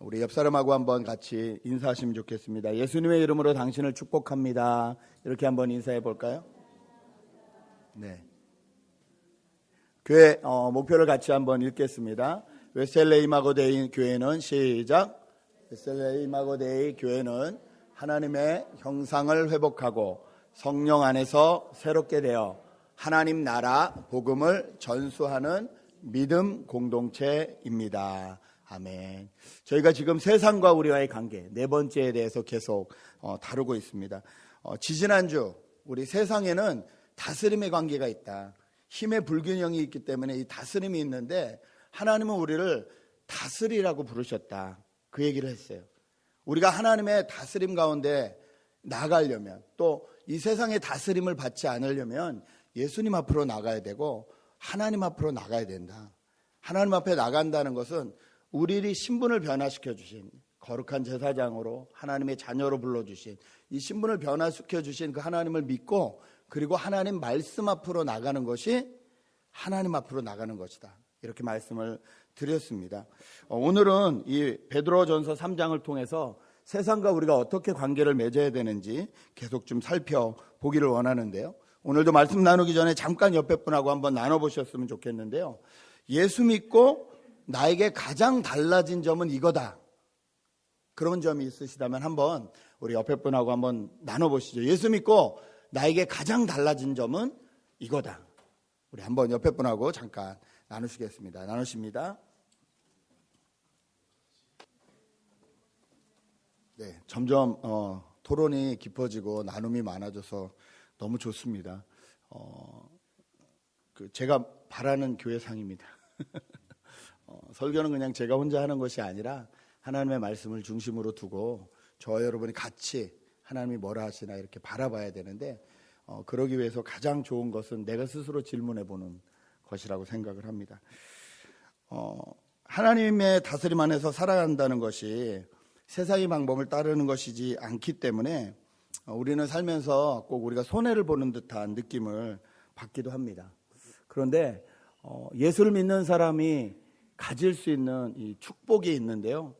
우리 옆 사람하고 한번 같이 인사하시면 좋겠습니다. 예수님의 이름으로 당신을 축복합니다. 이렇게 한번 인사해 볼까요? 네. 교회 목표를 같이 한번 읽겠습니다. 웨셀레 이마고데이 교회는 시작. 웨셀레 이마고데이 교회는 하나님의 형상을 회복하고 성령 안에서 새롭게 되어 하나님 나라 복음을 전수하는 믿음 공동체입니다. 아멘. 저희가 지금 세상과 우리와의 관계 네 번째에 대해서 계속 다루고 있습니다. 지지난주 우리 세상에는 다스림의 관계가 있다. 힘의 불균형이 있기 때문에 이 다스림이 있는데 하나님은 우리를 다스리라고 부르셨다. 그 얘기를 했어요. 우리가 하나님의 다스림 가운데 나가려면 또 이 세상의 다스림을 받지 않으려면 예수님 앞으로 나가야 되고 하나님 앞으로 나가야 된다. 하나님 앞에 나간다는 것은 우리의 신분을 변화시켜 주신 거룩한 제사장으로 하나님의 자녀로 불러주신 이 신분을 변화시켜 주신 그 하나님을 믿고 그리고 하나님 말씀 앞으로 나가는 것이 하나님 앞으로 나가는 것이다. 이렇게 말씀을 드렸습니다. 오늘은 이 베드로전서 3장을 통해서 세상과 우리가 어떻게 관계를 맺어야 되는지 계속 좀 살펴보기를 원하는데요. 오늘도 말씀 나누기 전에 잠깐 옆에 분하고 한번 나눠보셨으면 좋겠는데요. 예수 믿고 나에게 가장 달라진 점은 이거다. 그런 점이 있으시다면 한번 우리 옆에 분하고 한번 나눠보시죠. 예수 믿고 나에게 가장 달라진 점은 이거다. 우리 한번 옆에 분하고 잠깐 나누시겠습니다. 나누십니다. 네, 점점 토론이 깊어지고 나눔이 많아져서 너무 좋습니다. 제가 바라는 교회상입니다. 설교는 그냥 제가 혼자 하는 것이 아니라 하나님의 말씀을 중심으로 두고 저와 여러분이 같이 하나님이 뭐라 하시나 이렇게 바라봐야 되는데 그러기 위해서 가장 좋은 것은 내가 스스로 질문해 보는 것이라고 생각을 합니다. 하나님의 다스림 안에서 살아간다는 것이 세상의 방법을 따르는 것이지 않기 때문에 우리는 살면서 꼭 우리가 손해를 보는 듯한 느낌을 받기도 합니다. 그런데 예수를 믿는 사람이 가질 수 있는 이 축복이 있는데요.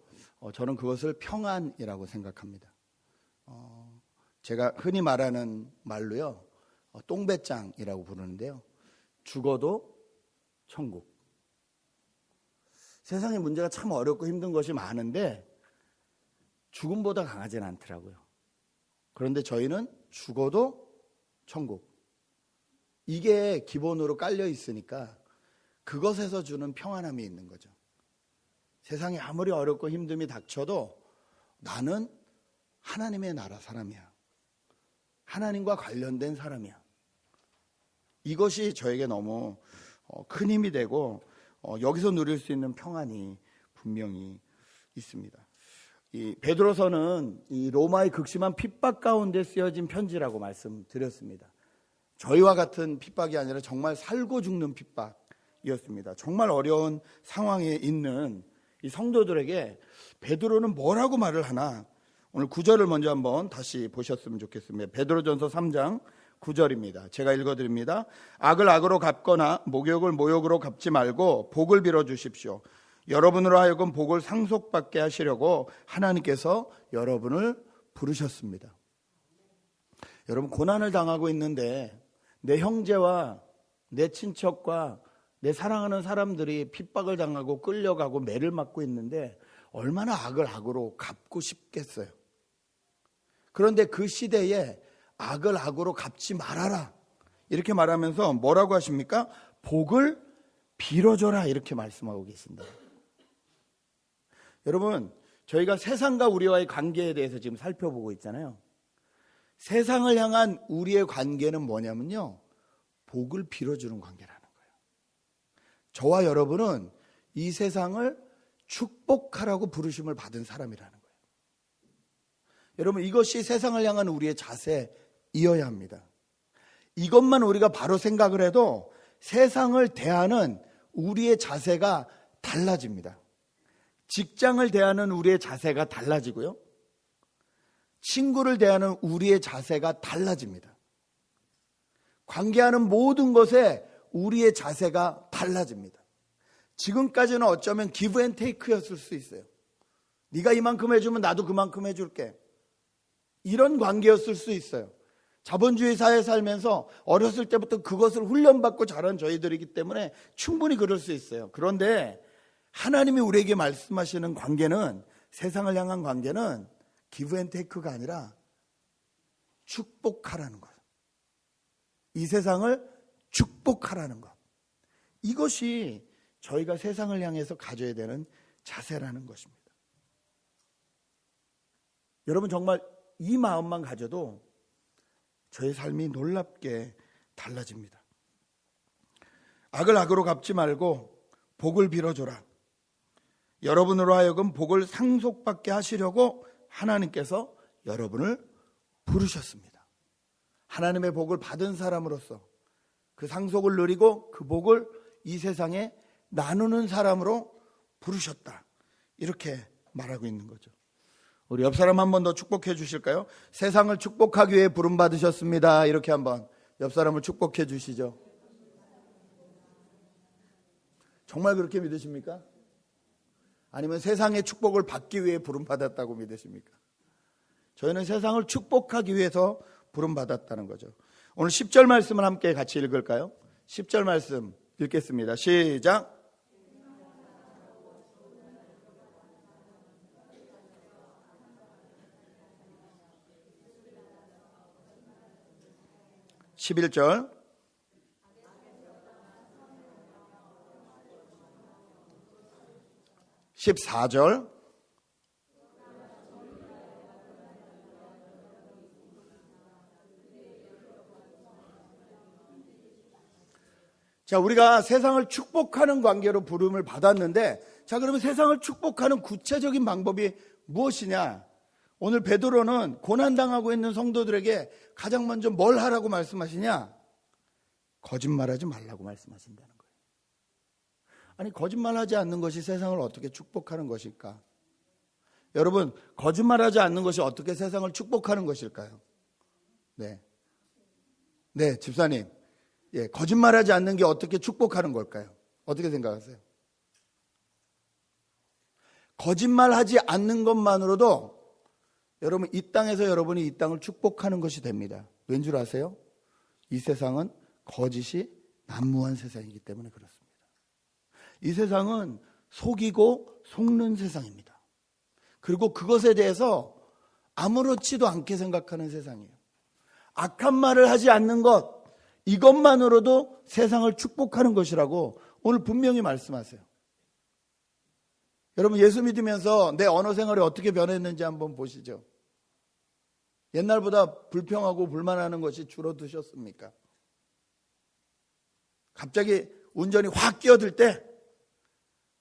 저는 그것을 평안이라고 생각합니다. 제가 흔히 말하는 말로요. 똥배짱이라고 부르는데요. 죽어도 천국. 세상의 문제가 참 어렵고 힘든 것이 많은데 죽음보다 강하지는 않더라고요. 그런데 저희는 죽어도 천국. 이게 기본으로 깔려 있으니까 그것에서 주는 평안함이 있는 거죠. 세상이 아무리 어렵고 힘듦이 닥쳐도 나는 하나님의 나라 사람이야. 하나님과 관련된 사람이야. 이것이 저에게 너무 큰 힘이 되고 여기서 누릴 수 있는 평안이 분명히 있습니다. 이 베드로서는 이 로마의 극심한 핍박 가운데 쓰여진 편지라고 말씀드렸습니다. 저희와 같은 핍박이 아니라 정말 살고 죽는 핍박이었습니다. 정말 어려운 상황에 있는 이 성도들에게 베드로는 뭐라고 말을 하나? 오늘 9절을 먼저 한번 다시 보셨으면 좋겠습니다. 베드로전서 3장 9절입니다. 제가 읽어드립니다. 악을 악으로 갚거나 모욕을 모욕으로 갚지 말고 복을 빌어주십시오. 여러분으로 하여금 복을 상속받게 하시려고 하나님께서 여러분을 부르셨습니다. 여러분, 고난을 당하고 있는데 내 형제와 내 친척과 내 사랑하는 사람들이 핍박을 당하고 끌려가고 매를 맞고 있는데 얼마나 악을 악으로 갚고 싶겠어요. 그런데 그 시대에 악을 악으로 갚지 말아라 이렇게 말하면서 뭐라고 하십니까? 복을 빌어줘라 이렇게 말씀하고 계신다. 여러분, 저희가 세상과 우리와의 관계에 대해서 지금 살펴보고 있잖아요. 세상을 향한 우리의 관계는 뭐냐면요, 복을 빌어주는 관계라는 거예요. 저와 여러분은 이 세상을 축복하라고 부르심을 받은 사람이라는 거예요. 여러분, 이것이 세상을 향한 우리의 자세이어야 합니다. 이것만 우리가 바로 생각을 해도 세상을 대하는 우리의 자세가 달라집니다. 직장을 대하는 우리의 자세가 달라지고요. 친구를 대하는 우리의 자세가 달라집니다. 관계하는 모든 것에 우리의 자세가 달라집니다. 지금까지는 어쩌면 기브 앤 테이크였을 수 있어요. 네가 이만큼 해주면 나도 그만큼 해줄게. 이런 관계였을 수 있어요. 자본주의 사회에 살면서 어렸을 때부터 그것을 훈련받고 자란 저희들이기 때문에 충분히 그럴 수 있어요. 그런데 하나님이 우리에게 말씀하시는 관계는, 세상을 향한 관계는 기브 앤 테이크가 아니라 축복하라는 것. 이 세상을 축복하라는 것. 이것이 저희가 세상을 향해서 가져야 되는 자세라는 것입니다. 여러분, 정말 이 마음만 가져도 저의 삶이 놀랍게 달라집니다. 악을 악으로 갚지 말고 복을 빌어줘라. 여러분으로 하여금 복을 상속받게 하시려고 하나님께서 여러분을 부르셨습니다. 하나님의 복을 받은 사람으로서 그 상속을 누리고 그 복을 이 세상에 나누는 사람으로 부르셨다. 이렇게 말하고 있는 거죠. 우리 옆 사람 한 번 더 축복해 주실까요? 세상을 축복하기 위해 부름 받으셨습니다. 이렇게 한번 옆 사람을 축복해 주시죠. 정말 그렇게 믿으십니까? 아니면 세상의 축복을 받기 위해 부름 받았다고 믿으십니까? 저희는 세상을 축복하기 위해서 부름 받았다는 거죠. 오늘 10절 말씀을 함께 같이 읽을까요? 10절 말씀 읽겠습니다. 시작. 11절. 14절. 자, 우리가 세상을 축복하는 관계로 부름을 받았는데, 자, 그러면 세상을 축복하는 구체적인 방법이 무엇이냐? 오늘 베드로는 고난당하고 있는 성도들에게 가장 먼저 뭘 하라고 말씀하시냐? 거짓말하지 말라고 말씀하신다는 거예요. 아니, 거짓말하지 않는 것이 세상을 어떻게 축복하는 것일까? 여러분, 거짓말하지 않는 것이 어떻게 세상을 축복하는 것일까요? 네, 집사님. 예, 거짓말하지 않는 게 어떻게 축복하는 걸까요? 어떻게 생각하세요? 거짓말하지 않는 것만으로도 여러분, 이 땅에서 여러분이 이 땅을 축복하는 것이 됩니다. 왠 줄 아세요? 이 세상은 거짓이 난무한 세상이기 때문에 그렇습니다. 이 세상은 속이고 속는 세상입니다. 그리고 그것에 대해서 아무렇지도 않게 생각하는 세상이에요. 악한 말을 하지 않는 것, 이것만으로도 세상을 축복하는 것이라고 오늘 분명히 말씀하세요. 여러분, 예수 믿으면서 내 언어 생활이 어떻게 변했는지 한번 보시죠. 옛날보다 불평하고 불만하는 것이 줄어드셨습니까? 갑자기 운전이 확 끼어들 때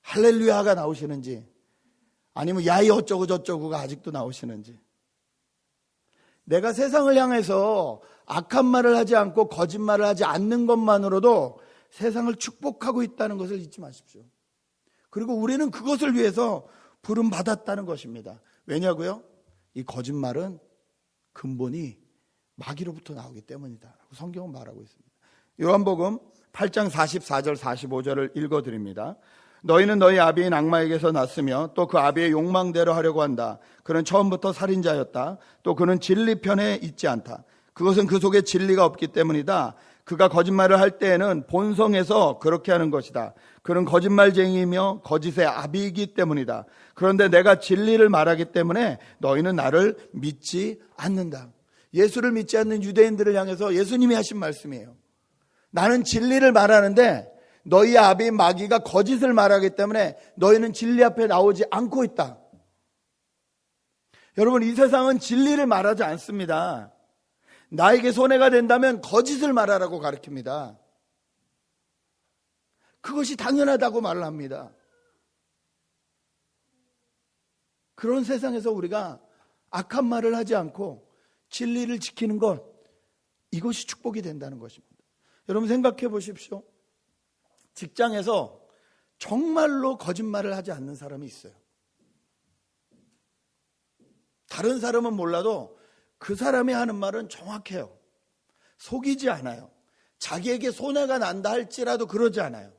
할렐루야가 나오시는지, 아니면 야이 어쩌고 저쩌고가 아직도 나오시는지. 내가 세상을 향해서 악한 말을 하지 않고 거짓말을 하지 않는 것만으로도 세상을 축복하고 있다는 것을 잊지 마십시오. 그리고 우리는 그것을 위해서 부름받았다는 것입니다. 왜냐고요? 이 거짓말은 근본이 마귀로부터 나오기 때문이다 라고 성경은 말하고 있습니다. 요한복음 8장 44절 45절을 읽어드립니다. 너희는 너희 아비인 악마에게서 났으며 또 그 아비의 욕망대로 하려고 한다. 그는 처음부터 살인자였다. 또 그는 진리 편에 있지 않다. 그것은 그 속에 진리가 없기 때문이다. 그가 거짓말을 할 때에는 본성에서 그렇게 하는 것이다. 그는 거짓말쟁이이며 거짓의 아비이기 때문이다. 그런데 내가 진리를 말하기 때문에 너희는 나를 믿지 않는다. 예수를 믿지 않는 유대인들을 향해서 예수님이 하신 말씀이에요. 나는 진리를 말하는데 너희 아비인 마귀가 거짓을 말하기 때문에 너희는 진리 앞에 나오지 않고 있다. 여러분, 이 세상은 진리를 말하지 않습니다. 나에게 손해가 된다면 거짓을 말하라고 가르칩니다. 그것이 당연하다고 말을 합니다. 그런 세상에서 우리가 악한 말을 하지 않고 진리를 지키는 것, 이것이 축복이 된다는 것입니다. 여러분, 생각해 보십시오. 직장에서 정말로 거짓말을 하지 않는 사람이 있어요. 다른 사람은 몰라도 그 사람이 하는 말은 정확해요. 속이지 않아요. 자기에게 손해가 난다 할지라도 그러지 않아요.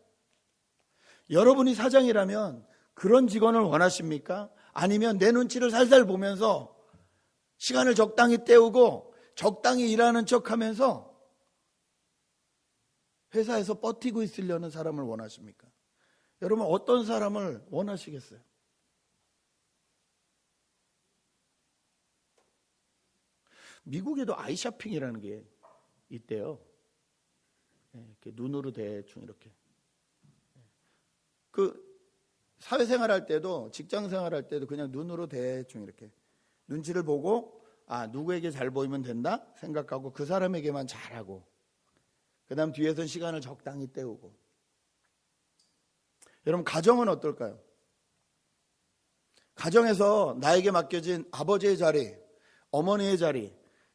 여러분이 사장이라면 그런 직원을 원하십니까? 아니면 내 눈치를 살살 보면서 시간을 적당히 때우고 적당히 일하는 척하면서 회사에서 버티고 있으려는 사람을 원하십니까? 여러분 어떤 사람을 원하시겠어요? 미국에도 아이쇼핑이라는 게 있대요. 이렇게 눈으로 대충 이렇게. 그 사회생활 할 때도 직장생활 할 때도 그냥 눈으로 대충 이렇게 눈치를 보고 누구에게 잘 보이면 된다 생각하고 그 사람에게만 잘하고 그 다음 뒤에선 시간을 적당히 때우고. 여러분 가정은 어떨까요? 가정에서 나에게 맡겨진 아버지의 자리, 어머니의 자리,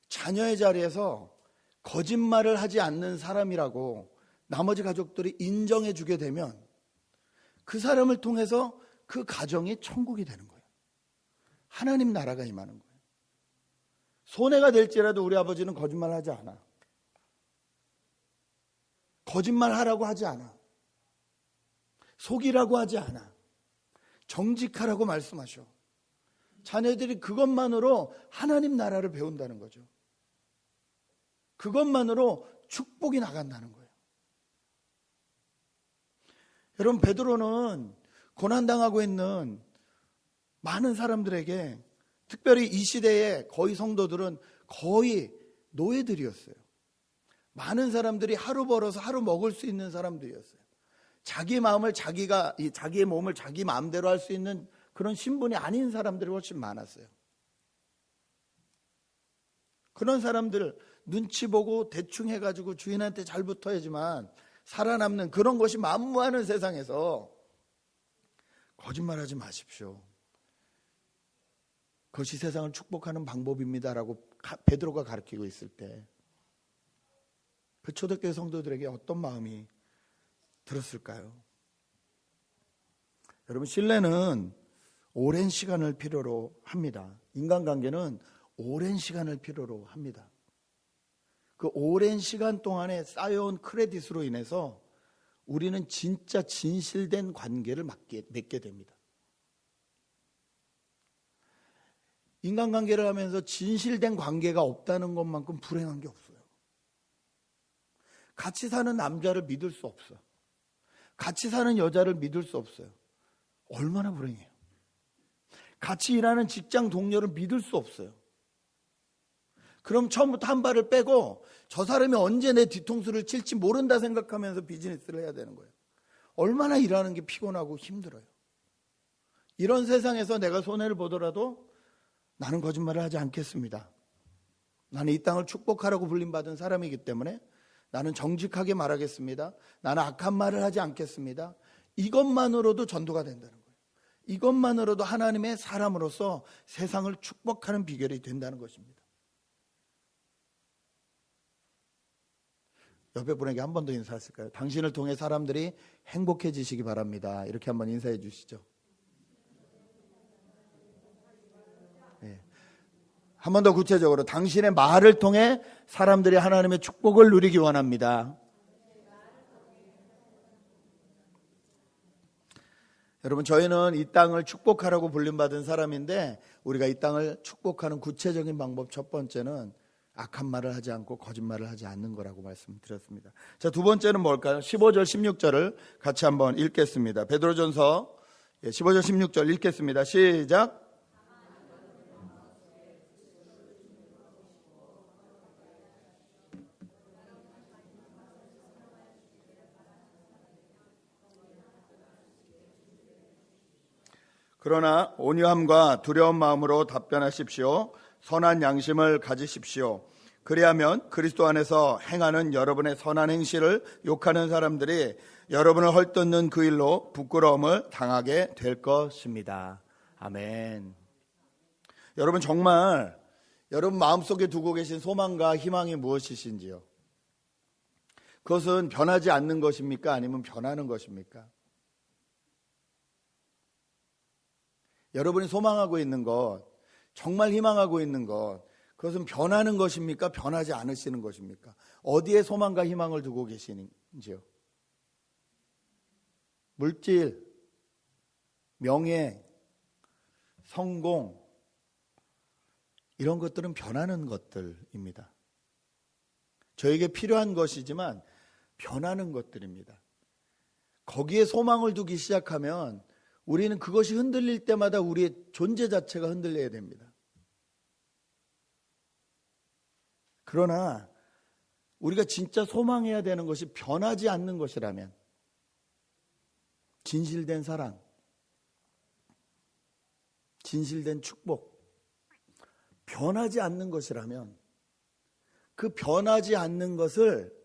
자녀의 자리에서 거짓말을 하지 않는 사람이라고 나머지 가족들이 인정해 주게 되면 그 사람을 통해서 그 가정이 천국이 되는 거예요. 하나님 나라가 임하는 거예요. 손해가 될지라도 우리 아버지는 거짓말하지 않아. 거짓말하라고 하지 않아. 속이라고 하지 않아. 정직하라고 말씀하셔. 자녀들이 그것만으로 하나님 나라를 배운다는 거죠. 그것만으로 축복이 나간다는 거예요. 여러분 베드로는 고난당하고 있는 많은 사람들에게, 특별히 이 시대의 거의 성도들은 거의 노예들이었어요. 많은 사람들이 하루 벌어서 하루 먹을 수 있는 사람들이었어요. 자기 마음을 자기의 몸을 자기 마음대로 할 수 있는 그런 신분이 아닌 사람들이 훨씬 많았어요. 그런 사람들 눈치 보고 대충 해가지고 주인한테 잘 붙어야지만 살아남는 그런 것이 만무하는 세상에서 거짓말하지 마십시오. 그것이 세상을 축복하는 방법입니다라고 베드로가 가르치고 있을 때 그 초대교회 성도들에게 어떤 마음이 들었을까요? 여러분 신뢰는 오랜 시간을 필요로 합니다. 인간관계는 오랜 시간을 필요로 합니다. 그 오랜 시간 동안에 쌓여온 크레딧으로 인해서 우리는 진짜 진실된 관계를 맺게 됩니다. 인간관계를 하면서 진실된 관계가 없다는 것만큼 불행한 게 없어요. 같이 사는 남자를 믿을 수 없어. 같이 사는 여자를 믿을 수 없어요. 얼마나 불행해요. 같이 일하는 직장 동료를 믿을 수 없어요. 그럼 처음부터 한 발을 빼고 저 사람이 언제 내 뒤통수를 칠지 모른다 생각하면서 비즈니스를 해야 되는 거예요. 얼마나 일하는 게 피곤하고 힘들어요. 이런 세상에서 내가 손해를 보더라도 나는 거짓말을 하지 않겠습니다. 나는 이 땅을 축복하라고 불림받은 사람이기 때문에 나는 정직하게 말하겠습니다. 나는 악한 말을 하지 않겠습니다. 이것만으로도 전도가 된다는 거예요. 이것만으로도 하나님의 사람으로서 세상을 축복하는 비결이 된다는 것입니다. 옆에 분에게 한 번 더 인사하실까요? 당신을 통해 사람들이 행복해지시기 바랍니다. 이렇게 한번 인사해 주시죠. 네. 한 번 더 구체적으로 당신의 말을 통해 사람들이 하나님의 축복을 누리기 원합니다. 여러분 저희는 이 땅을 축복하라고 불림받은 사람인데 우리가 이 땅을 축복하는 구체적인 방법 첫 번째는 악한 말을 하지 않고 거짓말을 하지 않는 거라고 말씀드렸습니다. 자, 두 번째는 뭘까요? 15절 16절을 같이 한번 읽겠습니다. 베드로전서 15절 16절 읽겠습니다. 시작. 그러나 온유함과 두려운 마음으로 답변하십시오. 선한 양심을 가지십시오. 그리하면 그리스도 안에서 행하는 여러분의 선한 행실을 욕하는 사람들이 여러분을 헐뜯는 그 일로 부끄러움을 당하게 될 것입니다. 아멘. 여러분 정말 여러분 마음속에 두고 계신 소망과 희망이 무엇이신지요? 그것은 변하지 않는 것입니까? 아니면 변하는 것입니까? 여러분이 소망하고 있는 것, 정말 희망하고 있는 것, 그것은 변하는 것입니까? 변하지 않으시는 것입니까? 어디에 소망과 희망을 두고 계시는지요? 물질, 명예, 성공, 이런 것들은 변하는 것들입니다. 저에게 필요한 것이지만 변하는 것들입니다. 거기에 소망을 두기 시작하면 우리는 그것이 흔들릴 때마다 우리의 존재 자체가 흔들려야 됩니다. 그러나 우리가 진짜 소망해야 되는 것이 변하지 않는 것이라면, 진실된 사랑, 진실된 축복, 변하지 않는 것이라면 그 변하지 않는 것을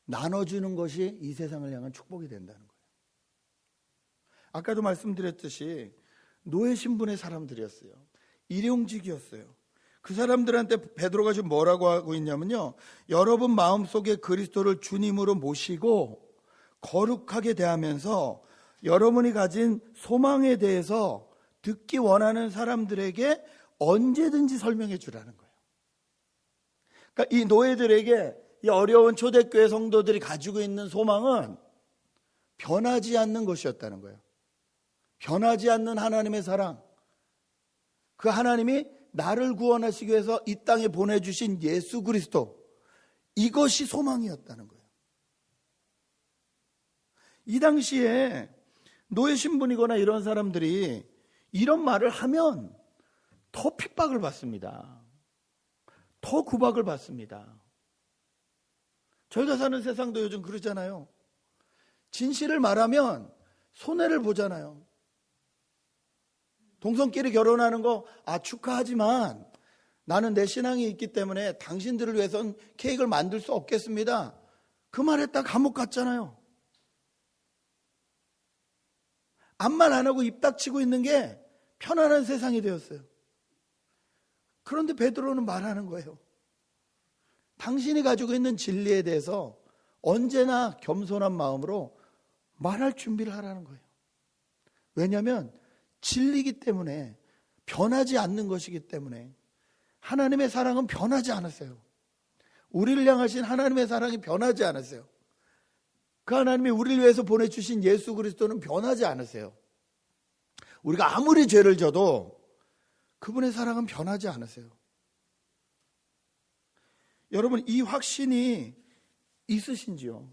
나눠주는 것이 이 세상을 향한 축복이 된다는 거예요. 아까도 말씀드렸듯이 노예 신분의 사람들이었어요. 일용직이었어요. 그 사람들한테 베드로가 지금 뭐라고 하고 있냐면요, 여러분 마음속에 그리스도를 주님으로 모시고 거룩하게 대하면서 여러분이 가진 소망에 대해서 듣기 원하는 사람들에게 언제든지 설명해 주라는 거예요. 그러니까 이 노예들에게 이 어려운 초대교회 성도들이 가지고 있는 소망은 변하지 않는 것이었다는 거예요. 변하지 않는 하나님의 사랑, 그 하나님이 나를 구원하시기 위해서 이 땅에 보내주신 예수 그리스도, 이것이 소망이었다는 거예요. 이 당시에 노예 신분이거나 이런 사람들이 이런 말을 하면 더 핍박을 받습니다. 더 구박을 받습니다. 저희가 사는 세상도 요즘 그러잖아요. 진실을 말하면 손해를 보잖아요. 동성끼리 결혼하는 거 축하하지만 나는 내 신앙이 있기 때문에 당신들을 위해서는 케이크를 만들 수 없겠습니다. 그 말했다 감옥 갔잖아요. 아무 말 안 하고 입 닥치고 있는 게 편안한 세상이 되었어요. 그런데 베드로는 말하는 거예요. 당신이 가지고 있는 진리에 대해서 언제나 겸손한 마음으로 말할 준비를 하라는 거예요. 왜냐하면 진리이기 때문에, 변하지 않는 것이기 때문에. 하나님의 사랑은 변하지 않았어요. 우리를 향하신 하나님의 사랑이 변하지 않았어요. 그 하나님이 우리를 위해서 보내주신 예수 그리스도는 변하지 않으세요. 우리가 아무리 죄를 져도 그분의 사랑은 변하지 않으세요. 여러분, 이 확신이 있으신지요?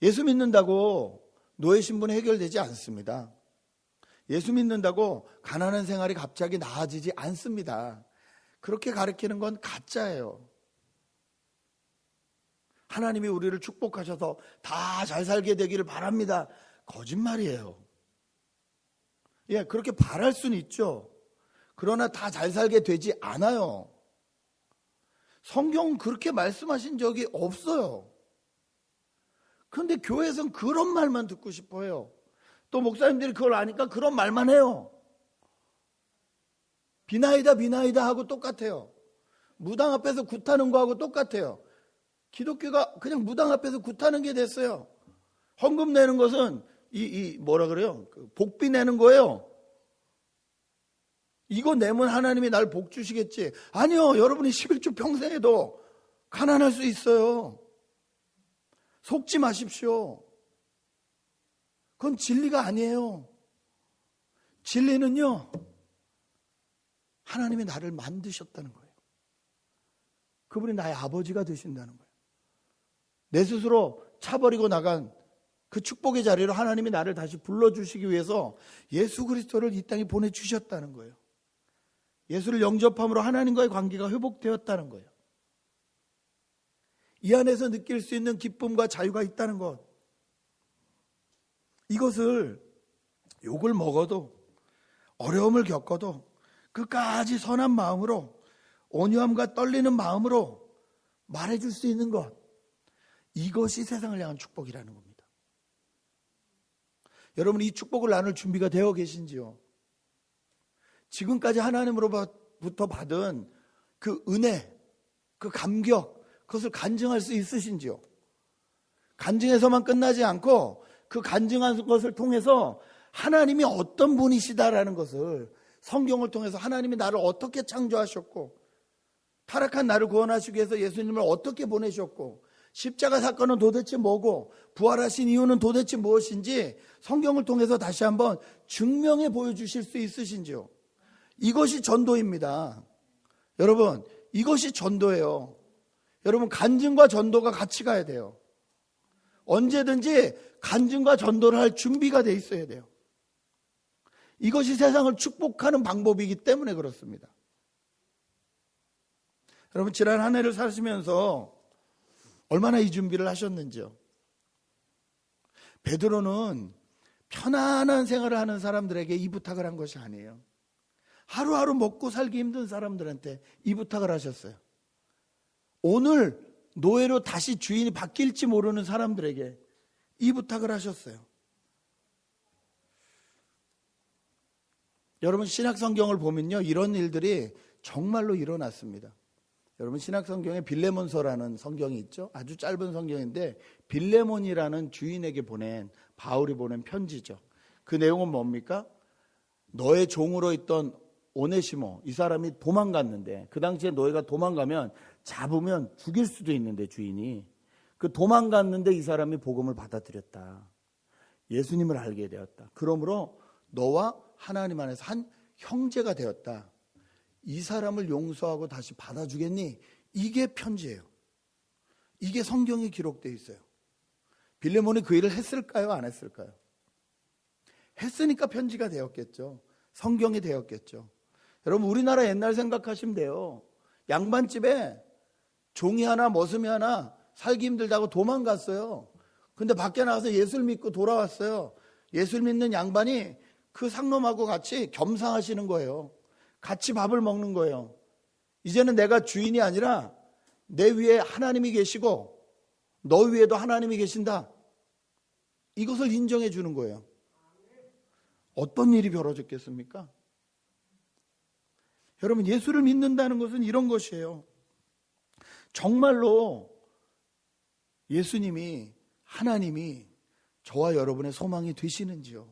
예수 믿는다고 노예 신분이 해결되지 않습니다. 예수 믿는다고 가난한 생활이 갑자기 나아지지 않습니다. 그렇게 가르치는 건 가짜예요. 하나님이 우리를 축복하셔서 다 잘 살게 되기를 바랍니다. 거짓말이에요. 예, 그렇게 바랄 수는 있죠. 그러나 다 잘 살게 되지 않아요. 성경은 그렇게 말씀하신 적이 없어요. 그런데 교회에서는 그런 말만 듣고 싶어요. 또 목사님들이 그걸 아니까 그런 말만 해요. 비나이다 비나이다 하고 똑같아요. 무당 앞에서 굿하는 거하고 똑같아요. 기독교가 그냥 무당 앞에서 굿하는 게 됐어요. 헌금 내는 것은 뭐라 그래요? 복비 내는 거예요. 이거 내면 하나님이 날 복 주시겠지. 아니요, 여러분이 11주 평생 해도 가난할 수 있어요. 속지 마십시오. 그건 진리가 아니에요. 진리는요, 하나님이 나를 만드셨다는 거예요. 그분이 나의 아버지가 되신다는 거예요. 내 스스로 차버리고 나간 그 축복의 자리로 하나님이 나를 다시 불러주시기 위해서 예수 그리스도를 이 땅에 보내주셨다는 거예요. 예수를 영접함으로 하나님과의 관계가 회복되었다는 거예요. 이 안에서 느낄 수 있는 기쁨과 자유가 있다는 것, 이것을 욕을 먹어도 어려움을 겪어도 끝까지 선한 마음으로, 온유함과 떨리는 마음으로 말해줄 수 있는 것, 이것이 세상을 향한 축복이라는 겁니다. 여러분, 이 축복을 나눌 준비가 되어 계신지요? 지금까지 하나님으로부터 받은 그 은혜, 그 감격, 그것을 간증할 수 있으신지요? 간증해서만 끝나지 않고 그 간증한 것을 통해서 하나님이 어떤 분이시다라는 것을, 성경을 통해서 하나님이 나를 어떻게 창조하셨고 타락한 나를 구원하시기 위해서 예수님을 어떻게 보내셨고 십자가 사건은 도대체 뭐고 부활하신 이유는 도대체 무엇인지 성경을 통해서 다시 한번 증명해 보여주실 수 있으신지요? 이것이 전도입니다. 여러분, 이것이 전도예요. 여러분, 간증과 전도가 같이 가야 돼요. 언제든지 간증과 전도를 할 준비가 돼 있어야 돼요. 이것이 세상을 축복하는 방법이기 때문에 그렇습니다. 여러분, 지난 한 해를 사시면서 얼마나 이 준비를 하셨는지요? 베드로는 편안한 생활을 하는 사람들에게 이 부탁을 한 것이 아니에요. 하루하루 먹고 살기 힘든 사람들한테 이 부탁을 하셨어요. 오늘 노예로 다시 주인이 바뀔지 모르는 사람들에게 이 부탁을 하셨어요. 여러분, 신약성경을 보면요, 이런 일들이 정말로 일어났습니다. 여러분, 신약성경에 빌레몬서라는 성경이 있죠. 아주 짧은 성경인데 빌레몬이라는 주인에게 보낸, 바울이 보낸 편지죠. 그 내용은 뭡니까? 너의 종으로 있던 오네시모, 이 사람이 도망갔는데, 그 당시에 노예가 도망가면 잡으면 죽일 수도 있는데, 주인이 그 도망갔는데 이 사람이 복음을 받아들였다. 예수님을 알게 되었다. 그러므로 너와 하나님 안에서 한 형제가 되었다. 이 사람을 용서하고 다시 받아주겠니? 이게 편지예요. 이게 성경에 기록되어 있어요. 빌레몬이 그 일을 했을까요? 안 했을까요? 했으니까 편지가 되었겠죠. 성경이 되었겠죠. 여러분, 우리나라 옛날 생각하시면 돼요. 양반집에 종이 하나 머슴이 하나 살기 힘들다고 도망갔어요. 근데 밖에 나가서 예수를 믿고 돌아왔어요. 예수를 믿는 양반이 그 상놈하고 같이 겸상하시는 거예요. 같이 밥을 먹는 거예요. 이제는 내가 주인이 아니라 내 위에 하나님이 계시고 너 위에도 하나님이 계신다. 이것을 인정해 주는 거예요. 어떤 일이 벌어졌겠습니까? 여러분, 예수를 믿는다는 것은 이런 것이에요. 정말로 예수님이, 하나님이 저와 여러분의 소망이 되시는지요?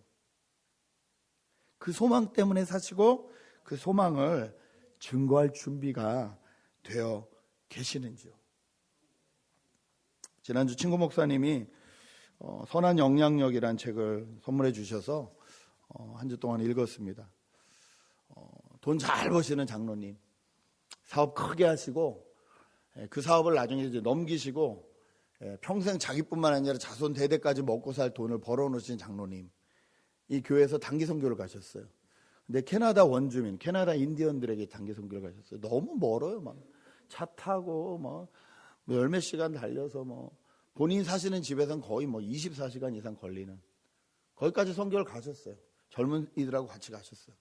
그 소망 때문에 사시고 그 소망을 증거할 준비가 되어 계시는지요? 지난주 친구 목사님이 선한 영향력이라는 책을 선물해 주셔서 한 주 동안 읽었습니다. 돈 잘 버시는 장로님, 사업 크게 하시고 그 사업을 나중에 이제 넘기시고 평생 자기뿐만 아니라 자손 대대까지 먹고 살 돈을 벌어놓으신 장로님, 이 교회에서 단기 선교를 가셨어요. 근데 캐나다 원주민, 캐나다 인디언들에게 단기 선교를 가셨어요. 너무 멀어요. 막 차 타고 뭐 열몇 시간 달려서 뭐 본인 사시는 집에서는 거의 뭐 24시간 이상 걸리는, 거기까지 선교를 가셨어요. 젊은이들하고 같이 가셨어요.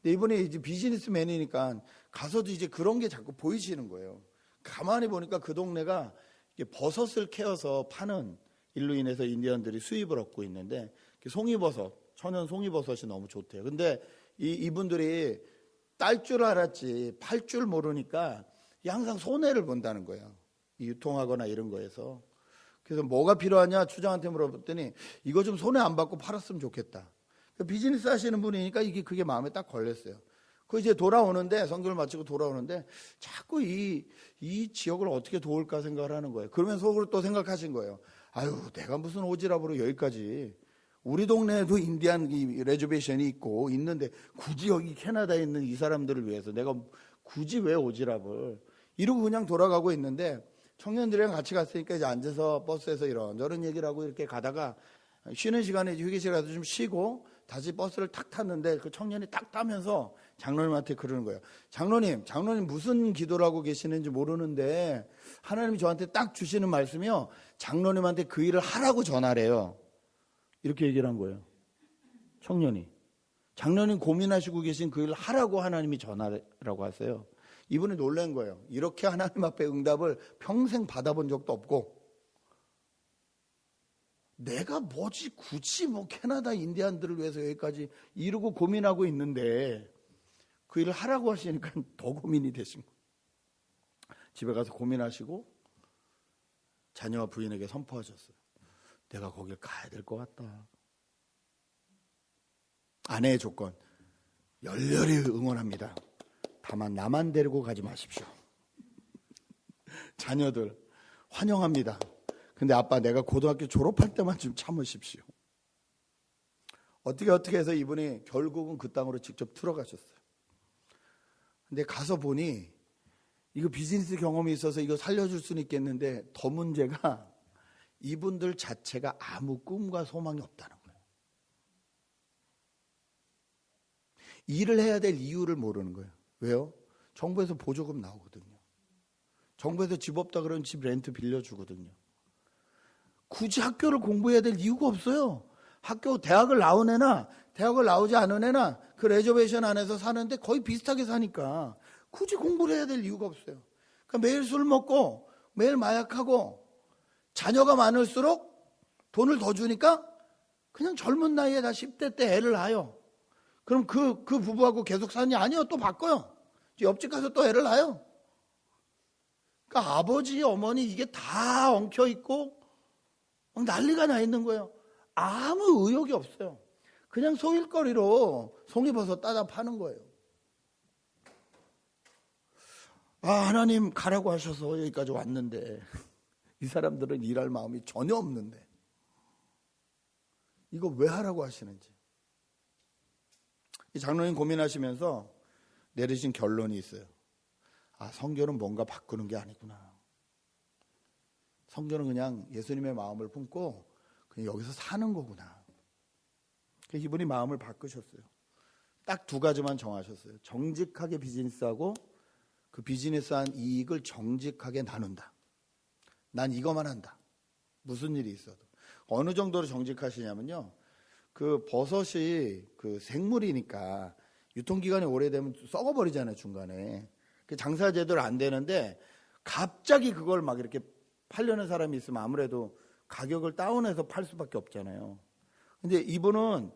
근데 이분이 이제 비즈니스맨이니까 가서도 이제 그런 게 자꾸 보이시는 거예요. 가만히 보니까 그 동네가 버섯을 캐어서 파는 일로 인해서 인디언들이 수입을 얻고 있는데, 송이버섯, 천연 송이버섯이 너무 좋대요. 근데 이분들이 딸 줄 알았지 팔 줄 모르니까 항상 손해를 본다는 거예요. 유통하거나 이런 거에서. 그래서 뭐가 필요하냐 추장한테 물어봤더니 이거 좀 손해 안 받고 팔았으면 좋겠다. 비즈니스 하시는 분이니까 그게 마음에 딱 걸렸어요. 그 이제 돌아오는데, 선교를 마치고 돌아오는데 자꾸 이 지역을 어떻게 도울까 생각을 하는 거예요. 그러면 속으로 또 생각하신 거예요. 아유, 내가 무슨 오지랖으로 여기까지, 우리 동네에도 인디안 레저베이션이 있고 있는데 굳이 여기 캐나다에 있는 이 사람들을 위해서 내가 굳이 왜 오지랖을, 이러고 그냥 돌아가고 있는데 청년들이랑 같이 갔으니까 이제 앉아서 버스에서 이런저런 얘기를 하고 이렇게 가다가 쉬는 시간에 휴게실에서 좀 쉬고 다시 버스를 탁 탔는데 그 청년이 딱 타면서 장로님한테 그러는 거예요. 장로님 무슨 기도를 하고 계시는지 모르는데 하나님이 저한테 딱 주시는 말씀이요, 장로님한테 그 일을 하라고 전하래요. 이렇게 얘기를 한 거예요. 청년이. 장로님 고민하시고 계신 그 일을 하라고 하나님이 전하라고 하세요. 이분이 놀란 거예요. 이렇게 하나님 앞에 응답을 평생 받아본 적도 없고, 내가 뭐지 굳이 뭐 캐나다 인디안들을 위해서 여기까지 이러고 고민하고 있는데 그 일을 하라고 하시니까 더 고민이 되신 거예요. 집에 가서 고민하시고 자녀와 부인에게 선포하셨어요. 내가 거길 가야 될 것 같다. 아내의 조건, 열렬히 응원합니다. 다만 나만 데리고 가지 마십시오. 자녀들 환영합니다. 근데 아빠 내가 고등학교 졸업할 때만 좀 참으십시오. 어떻게 해서 이분이 결국은 그 땅으로 직접 들어가셨어요. 근데 가서 보니 이거 비즈니스 경험이 있어서 이거 살려줄 수는 있겠는데 더 문제가 이분들 자체가 아무 꿈과 소망이 없다는 거예요. 일을 해야 될 이유를 모르는 거예요. 왜요? 정부에서 보조금 나오거든요. 정부에서 집 없다 그러면 집 렌트 빌려주거든요. 굳이 학교를 공부해야 될 이유가 없어요. 대학을 나온 애나 대학을 나오지 않은 애나 그 레저베이션 안에서 사는데 거의 비슷하게 사니까 굳이 공부를 해야 될 이유가 없어요. 그러니까 매일 술 먹고 매일 마약하고 자녀가 많을수록 돈을 더 주니까 그냥 젊은 나이에 다 10대 때 애를 낳아요. 그럼 그 부부하고 계속 사니? 아니요, 또 바꿔요. 옆집 가서 또 애를 낳아요. 그러니까 아버지, 어머니 이게 다 엉켜 있고 막 난리가 나 있는 거예요. 아무 의욕이 없어요. 그냥 소일거리로 송이버섯 따다 파는 거예요. 하나님 가라고 하셔서 여기까지 왔는데 이 사람들은 일할 마음이 전혀 없는데 이거 왜 하라고 하시는지. 이 장로님 고민하시면서 내리신 결론이 있어요. 성결은 뭔가 바꾸는 게 아니구나. 성결은 그냥 예수님의 마음을 품고 그냥 여기서 사는 거구나. 그래서 이분이 마음을 바꾸셨어요. 딱 두 가지만 정하셨어요. 정직하게 비즈니스하고 그 비즈니스한 이익을 정직하게 나눈다. 난 이거만 한다. 무슨 일이 있어도. 어느 정도로 정직하시냐면요. 그 버섯이 그 생물이니까 유통기간이 오래되면 썩어버리잖아요, 중간에. 그 장사 제대로 안 되는데 갑자기 그걸 막 이렇게 팔려는 사람이 있으면 아무래도 가격을 다운해서 팔 수밖에 없잖아요. 근데 이분은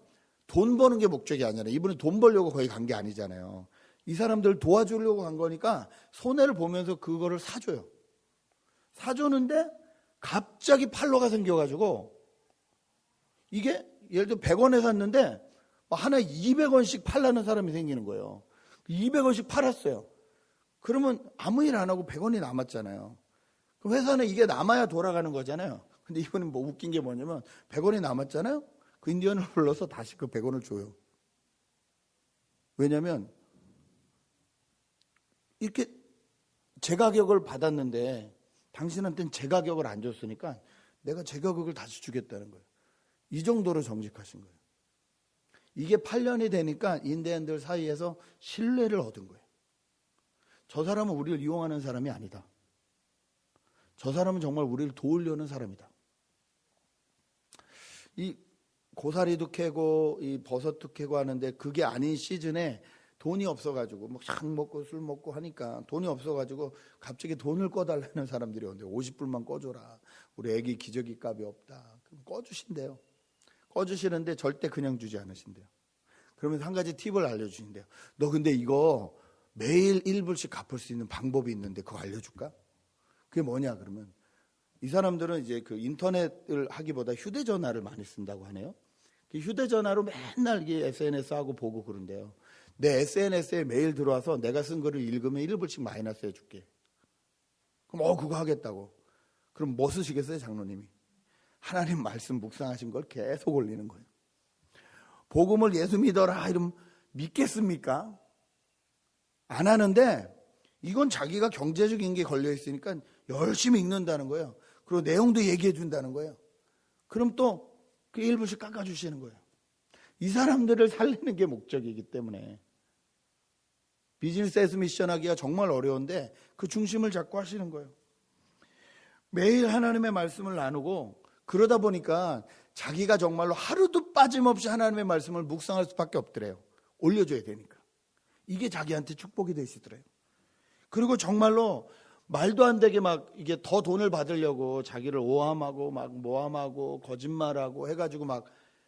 돈 버는 게 목적이 아니라 이분은 돈 벌려고 거기 간 게 아니잖아요. 이 사람들 도와주려고 간 거니까 손해를 보면서 그거를 사줘요. 사줬는데 갑자기 팔로가 생겨가지고 이게 예를 들어 100원에 샀는데 하나에 200원씩 팔라는 사람이 생기는 거예요. 200원씩 팔았어요. 그러면 아무 일 안 하고 100원이 남았잖아요. 그럼 회사는 이게 남아야 돌아가는 거잖아요. 근데 이번엔 뭐 웃긴 게 뭐냐면 100원이 남았잖아요. 그 인디언을 불러서 다시 그 100원을 줘요. 왜냐면 이렇게 제 가격을 받았는데 당신한테는 제 가격을 안 줬으니까 내가 제 가격을 다시 주겠다는 거예요. 이 정도로 정직하신 거예요. 이게 8년이 되니까 인디언들 사이에서 신뢰를 얻은 거예요. 저 사람은 우리를 이용하는 사람이 아니다. 저 사람은 정말 우리를 도우려는 사람이다. 이 고사리도 캐고 이 버섯도 캐고 하는데 그게 아닌 시즌에 돈이 없어가지고 뭐 약 먹고 술 먹고 하니까 돈이 없어가지고 갑자기 돈을 꺼달라는 사람들이 오는데 50불만 꺼줘라. 우리 애기 기저귀 값이 없다. 그럼 꺼주신대요. 꺼주시는데 절대 그냥 주지 않으신대요. 그러면서 한 가지 팁을 알려주신대요. 너 근데 이거 매일 1불씩 갚을 수 있는 방법이 있는데 그거 알려줄까? 그게 뭐냐 그러면 이 사람들은 이제 그 인터넷을 하기보다 휴대전화를 많이 쓴다고 하네요. 휴대전화로 맨날 이게 SNS 하고 보고 그런데요. 내 SNS에 메일 들어와서 내가 쓴 거를 읽으면 1불씩 마이너스 해줄게. 그럼 그거 하겠다고. 그럼 뭐 쓰시겠어요 장로님이? 하나님 말씀 묵상하신 걸 계속 올리는 거예요. 복음을 예수 믿어라 이러면 믿겠습니까? 안 하는데 이건 자기가 경제적인 게 걸려 있으니까 열심히 읽는다는 거예요. 그리고 내용도 얘기해 준다는 거예요. 그럼 또 그 1불씩 깎아주시는 거예요. 이 사람들을 살리는 게 목적이기 때문에 비즈니스 에스 미션 하기가 정말 어려운데 그 중심을 잡고 하시는 거예요. 매일 하나님의 말씀을 나누고 그러다 보니까 자기가 정말로 하루도 빠짐없이 하나님의 말씀을 묵상할 수밖에 없더래요. 올려줘야 되니까. 이게 자기한테 축복이 되시더래요. 그리고 정말로 말도 안 되게 막 이게 더 돈을 받으려고 자기를 오함하고 막 모함하고 거짓말하고 해가지고 막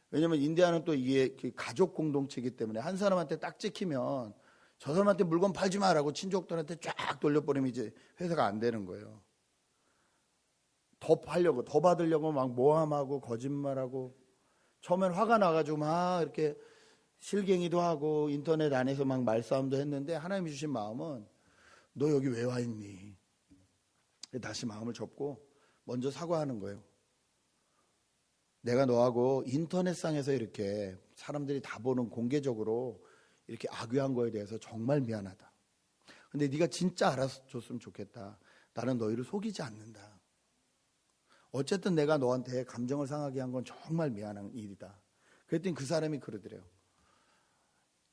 왜냐면 인디아는 또 이게 가족 공동체이기 때문에 한 사람한테 딱 찍히면 저 사람한테 물건 팔지 마라고 친족들한테 쫙 돌려버리면 이제 회사가 안 되는 거예요. 더 팔려고 더 받으려고 막 모함하고 거짓말하고 처음엔 화가 나가지고 막 이렇게 실갱이도 하고 인터넷 안에서 막 말싸움도 했는데 하나님이 주신 마음은 너 여기 왜 와 있니? 다시 마음을 접고 먼저 사과하는 거예요. 내가 너하고 인터넷상에서 이렇게 사람들이 다 보는 공개적으로 이렇게 악유한 거에 대해서 정말 미안하다. 근데 네가 진짜 알아줬으면 좋겠다. 나는 너희를 속이지 않는다. 어쨌든 내가 너한테 감정을 상하게 한 건 정말 미안한 일이다. 그랬더니 그 사람이 그러더래요.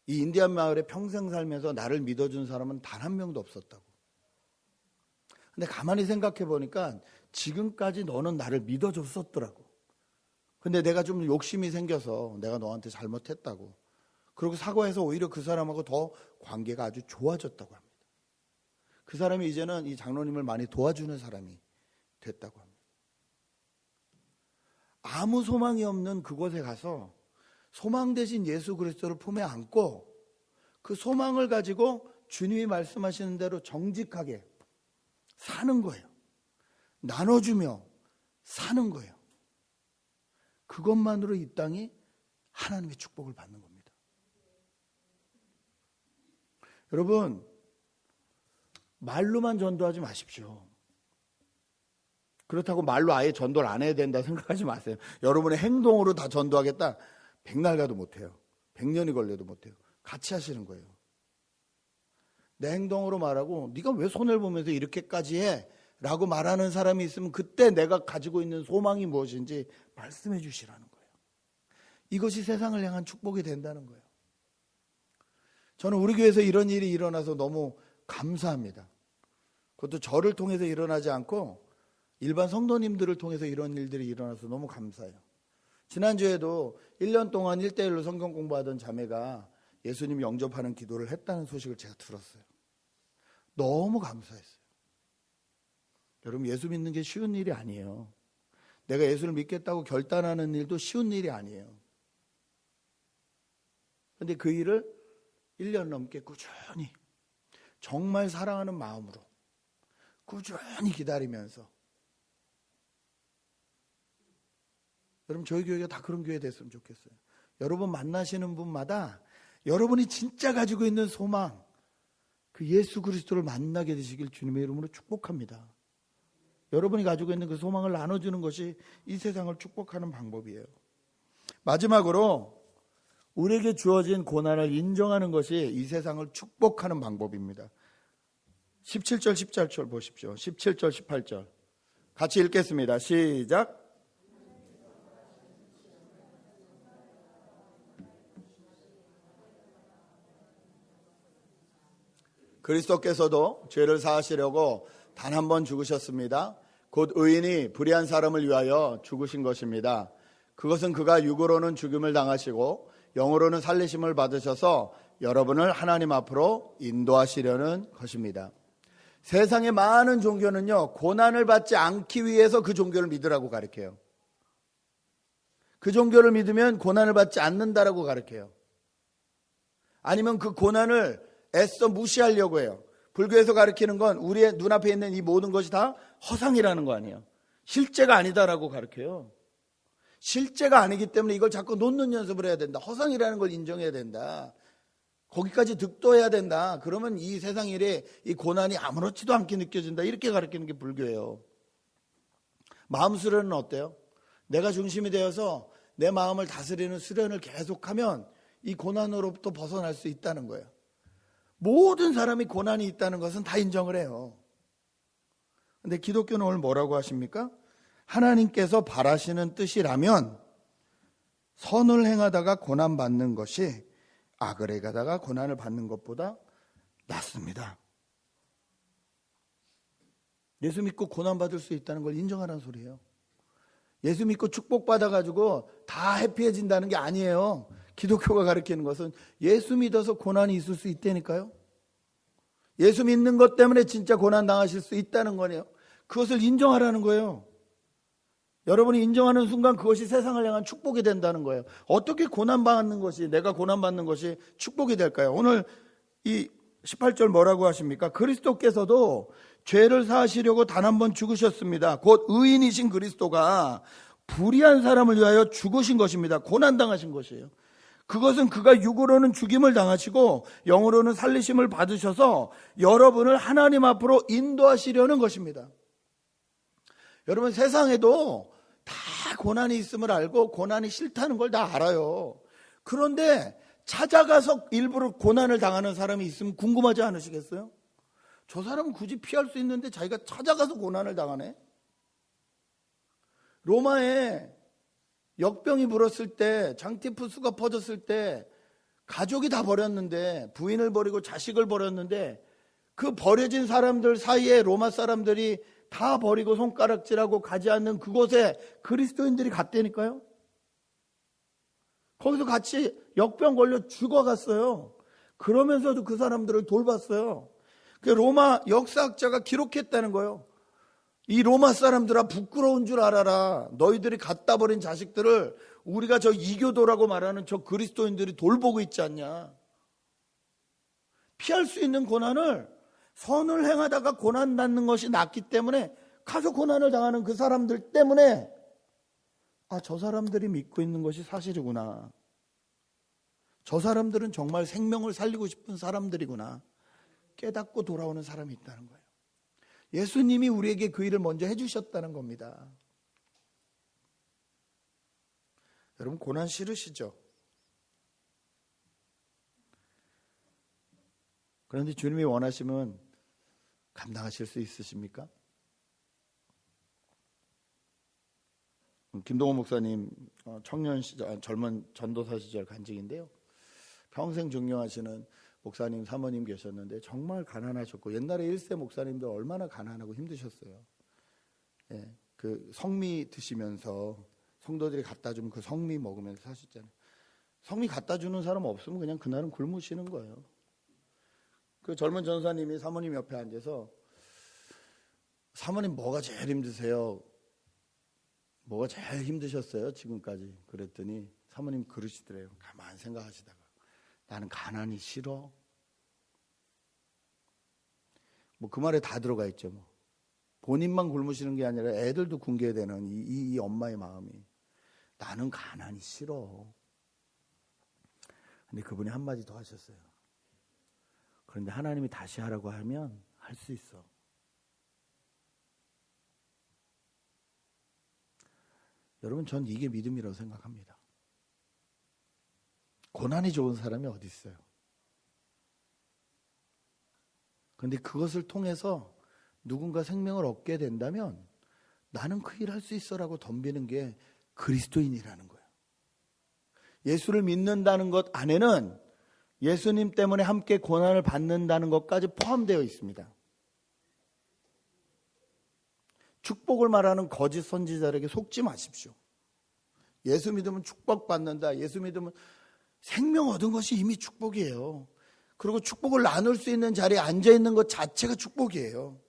이 인디안 마을에 평생 살면서 나를 믿어준 사람은 단 한 명도 없었다고. 근데 가만히 생각해 보니까 지금까지 너는 나를 믿어줬었더라고. 근데 내가 좀 욕심이 생겨서 내가 너한테 잘못했다고. 그리고 사과해서 오히려 그 사람하고 더 관계가 아주 좋아졌다고 합니다. 그 사람이 이제는 이 장로님을 많이 도와주는 사람이 됐다고 합니다. 아무 소망이 없는 그곳에 가서 소망 대신 예수 그리스도를 품에 안고 그 소망을 가지고 주님이 말씀하시는 대로 정직하게 사는 거예요. 나눠주며 사는 거예요. 그것만으로 이 땅이 하나님의 축복을 받는 겁니다. 여러분, 말로만 전도하지 마십시오. 그렇다고 말로 아예 전도를 안 해야 된다 생각하지 마세요. 여러분의 행동으로 다 전도하겠다. 100날 가도 못해요. 100년이 걸려도 못해요. 같이 하시는 거예요. 내 행동으로 말하고 네가 왜 손해를 보면서 이렇게까지 해? 라고 말하는 사람이 있으면 그때 내가 가지고 있는 소망이 무엇인지 말씀해 주시라는 거예요. 이것이 세상을 향한 축복이 된다는 거예요. 저는 우리 교회에서 이런 일이 일어나서 너무 감사합니다. 그것도 저를 통해서 일어나지 않고 일반 성도님들을 통해서 이런 일들이 일어나서 너무 감사해요. 지난주에도 1년 동안 1대1로 성경 공부하던 자매가 예수님 영접하는 기도를 했다는 소식을 제가 들었어요. 너무 감사했어요. 여러분, 예수 믿는 게 쉬운 일이 아니에요. 내가 예수를 믿겠다고 결단하는 일도 쉬운 일이 아니에요. 그런데 그 일을 1년 넘게 꾸준히 정말 사랑하는 마음으로 꾸준히 기다리면서, 여러분 저희 교회가 다 그런 교회 됐으면 좋겠어요. 여러분 만나시는 분마다 여러분이 진짜 가지고 있는 소망, 그 예수 그리스도를 만나게 되시길 주님의 이름으로 축복합니다. 여러분이 가지고 있는 그 소망을 나눠주는 것이 이 세상을 축복하는 방법이에요. 마지막으로 우리에게 주어진 고난을 인정하는 것이 이 세상을 축복하는 방법입니다. 17절 18절 보십시오. 17절 18절 같이 읽겠습니다. 시작. 그리스도께서도 죄를 사하시려고 단 한 번 죽으셨습니다. 곧 의인이 불의한 사람을 위하여 죽으신 것입니다. 그것은 그가 육으로는 죽임을 당하시고 영으로는 살리심을 받으셔서 여러분을 하나님 앞으로 인도하시려는 것입니다. 세상의 많은 종교는요, 고난을 받지 않기 위해서 그 종교를 믿으라고 가르쳐요. 그 종교를 믿으면 고난을 받지 않는다라고 가르쳐요. 아니면 그 고난을 애써 무시하려고 해요. 불교에서 가르치는 건 우리의 눈앞에 있는 이 모든 것이 다 허상이라는 거 아니에요. 실제가 아니다라고 가르쳐요. 실제가 아니기 때문에 이걸 자꾸 놓는 연습을 해야 된다. 허상이라는 걸 인정해야 된다. 거기까지 득도해야 된다. 그러면 이 세상 일에 이 고난이 아무렇지도 않게 느껴진다. 이렇게 가르치는 게 불교예요. 마음 수련은 어때요? 내가 중심이 되어서 내 마음을 다스리는 수련을 계속하면 이 고난으로부터 벗어날 수 있다는 거예요. 모든 사람이 고난이 있다는 것은 다 인정을 해요. 근데 기독교는 오늘 뭐라고 하십니까? 하나님께서 바라시는 뜻이라면 선을 행하다가 고난받는 것이 악을 행하다가 고난을 받는 것보다 낫습니다. 예수 믿고 고난받을 수 있다는 걸 인정하라는 소리예요. 예수 믿고 축복받아가지고 다 해피해진다는 게 아니에요. 기독교가 가르치는 것은 예수 믿어서 고난이 있을 수 있다니까요. 예수 믿는 것 때문에 진짜 고난 당하실 수 있다는 거네요. 그것을 인정하라는 거예요. 여러분이 인정하는 순간 그것이 세상을 향한 축복이 된다는 거예요. 어떻게 고난받는 것이, 내가 고난받는 것이 축복이 될까요? 오늘 이 18절 뭐라고 하십니까? 그리스도께서도 죄를 사하시려고 단 한 번 죽으셨습니다. 곧 의인이신 그리스도가 불의한 사람을 위하여 죽으신 것입니다. 고난당하신 것이에요. 그것은 그가 육으로는 죽임을 당하시고 영으로는 살리심을 받으셔서 여러분을 하나님 앞으로 인도하시려는 것입니다. 여러분 세상에도 다 고난이 있음을 알고 고난이 싫다는 걸 다 알아요. 그런데 찾아가서 일부러 고난을 당하는 사람이 있으면 궁금하지 않으시겠어요? 저 사람은 굳이 피할 수 있는데 자기가 찾아가서 고난을 당하네. 로마에 역병이 불었을 때, 장티푸스가 퍼졌을 때 가족이 다 버렸는데, 부인을 버리고 자식을 버렸는데, 그 버려진 사람들 사이에 로마 사람들이 다 버리고 손가락질하고 가지 않는 그곳에 그리스도인들이 갔다니까요. 거기서 같이 역병 걸려 죽어갔어요. 그러면서도 그 사람들을 돌봤어요. 그 로마 역사학자가 기록했다는 거예요. 이 로마 사람들아, 부끄러운 줄 알아라. 너희들이 갖다 버린 자식들을 우리가 저 이교도라고 말하는 저 그리스도인들이 돌보고 있지 않냐. 피할 수 있는 고난을 선을 행하다가 고난 받는 것이 낫기 때문에 가서 고난을 당하는 그 사람들 때문에 저 사람들이 믿고 있는 것이 사실이구나. 저 사람들은 정말 생명을 살리고 싶은 사람들이구나. 깨닫고 돌아오는 사람이 있다는 거예요. 예수님이 우리에게 그 일을 먼저 해주셨다는 겁니다. 여러분 고난 싫으시죠? 그런데 주님이 원하시면 감당하실 수 있으십니까? 김동호 목사님 청년 시절, 젊은 전도사 시절 간증인데요. 평생 증명하시는 목사님, 사모님 계셨는데 정말 가난하셨고 옛날에 1세 목사님들 얼마나 가난하고 힘드셨어요. 예, 그 성미 드시면서 성도들이 갖다 주면 그 성미 먹으면서 사셨잖아요. 성미 갖다 주는 사람 없으면 그냥 그날은 굶으시는 거예요. 그 젊은 전사님이 사모님 옆에 앉아서 사모님 뭐가 제일 힘드세요? 뭐가 제일 힘드셨어요? 지금까지. 그랬더니 사모님 그러시더래요. 가만히 생각하시다가 나는 가난이 싫어. 뭐 그 말에 다 들어가 있죠. 뭐. 본인만 굶으시는 게 아니라 애들도 굶게 되는 이 엄마의 마음이 나는 가난이 싫어. 근데 그분이 한마디 더 하셨어요. 그런데 하나님이 다시 하라고 하면 할 수 있어. 여러분 전 이게 믿음이라고 생각합니다. 고난이 좋은 사람이 어디 있어요? 그런데 그것을 통해서 누군가 생명을 얻게 된다면 나는 그 일 할 수 있어라고 덤비는 게 그리스도인이라는 거예요. 예수를 믿는다는 것 안에는 예수님 때문에 함께 고난을 받는다는 것까지 포함되어 있습니다. 축복을 말하는 거짓 선지자에게 속지 마십시오. 예수 믿으면 축복받는다. 예수 믿으면 생명 얻은 것이 이미 축복이에요. 그리고 축복을 나눌 수 있는 자리에 앉아있는 것 자체가 축복이에요.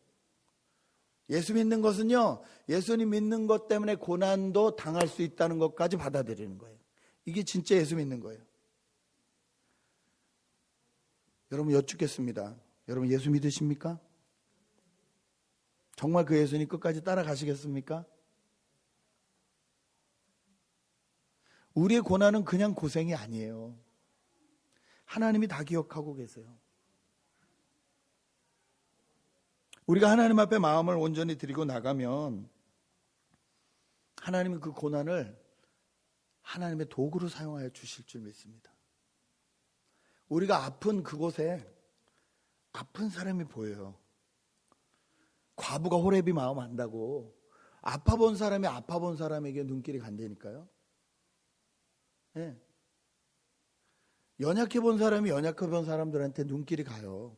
예수 믿는 것은요, 예수님 믿는 것 때문에 고난도 당할 수 있다는 것까지 받아들이는 거예요. 이게 진짜 예수 믿는 거예요. 여러분 여쭙겠습니다. 여러분 예수 믿으십니까? 정말 그 예수님 끝까지 따라가시겠습니까? 우리의 고난은 그냥 고생이 아니에요. 하나님이 다 기억하고 계세요. 우리가 하나님 앞에 마음을 온전히 드리고 나가면 하나님은 그 고난을 하나님의 도구로 사용하여 주실 줄 믿습니다. 우리가 아픈 그곳에 아픈 사람이 보여요. 과부가 호렙이 마음 안다고 아파본 사람이 아파본 사람에게 눈길이 간다니까요. 네. 연약해본 사람이 연약해본 사람들한테 눈길이 가요.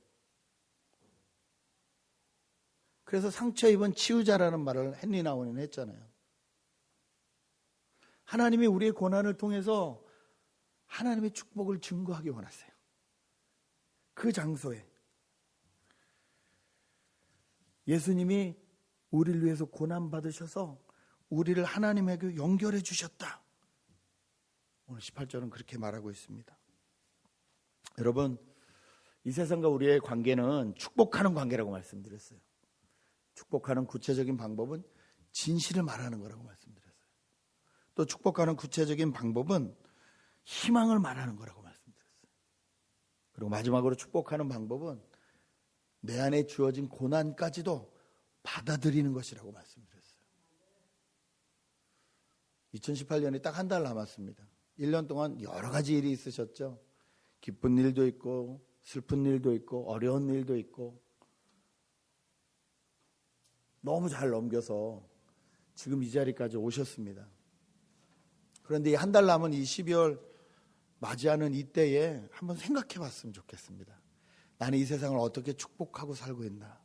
그래서 상처 입은 치유자라는 말을 헨리 나운은 했잖아요. 하나님이 우리의 고난을 통해서 하나님의 축복을 증거하기 원하세요. 그 장소에 예수님이 우리를 위해서 고난받으셔서 우리를 하나님에게 연결해 주셨다. 오늘 18절은 그렇게 말하고 있습니다. 여러분, 이 세상과 우리의 관계는 축복하는 관계라고 말씀드렸어요. 축복하는 구체적인 방법은 진실을 말하는 거라고 말씀드렸어요. 또 축복하는 구체적인 방법은 희망을 말하는 거라고 말씀드렸어요. 그리고 마지막으로 축복하는 방법은 내 안에 주어진 고난까지도 받아들이는 것이라고 말씀드렸어요. 2018년이 딱 한 달 남았습니다. 1년 동안 여러 가지 일이 있으셨죠. 기쁜 일도 있고 슬픈 일도 있고 어려운 일도 있고 너무 잘 넘겨서 지금 이 자리까지 오셨습니다. 그런데 이 한 달 남은 이 12월 맞이하는 이때에 한번 생각해 봤으면 좋겠습니다. 나는 이 세상을 어떻게 축복하고 살고 있나?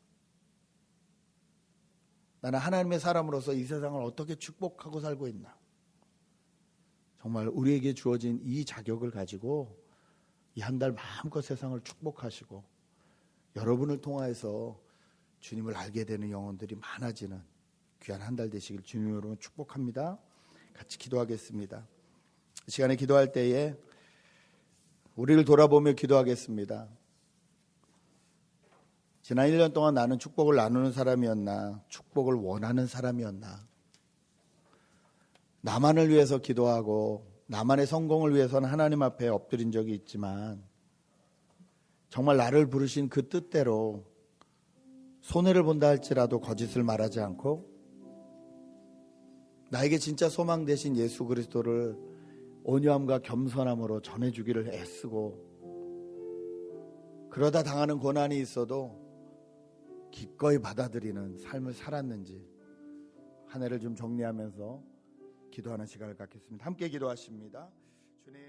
나는 하나님의 사람으로서 이 세상을 어떻게 축복하고 살고 있나? 정말 우리에게 주어진 이 자격을 가지고 이 한 달 마음껏 세상을 축복하시고 여러분을 통하여서 주님을 알게 되는 영혼들이 많아지는 귀한 한 달 되시길 주님으로 축복합니다. 같이 기도하겠습니다. 이 시간에 기도할 때에 우리를 돌아보며 기도하겠습니다. 지난 1년 동안 나는 축복을 나누는 사람이었나? 축복을 원하는 사람이었나? 나만을 위해서 기도하고 나만의 성공을 위해서는 하나님 앞에 엎드린 적이 있지만 정말 나를 부르신 그 뜻대로 손해를 본다 할지라도 거짓을 말하지 않고 나에게 진짜 소망 되신 예수 그리스도를 온유함과 겸손함으로 전해주기를 애쓰고 그러다 당하는 고난이 있어도 기꺼이 받아들이는 삶을 살았는지 한 해를 좀 정리하면서 기도하는 시간을 갖겠습니다. 함께 기도하십니다. 주님.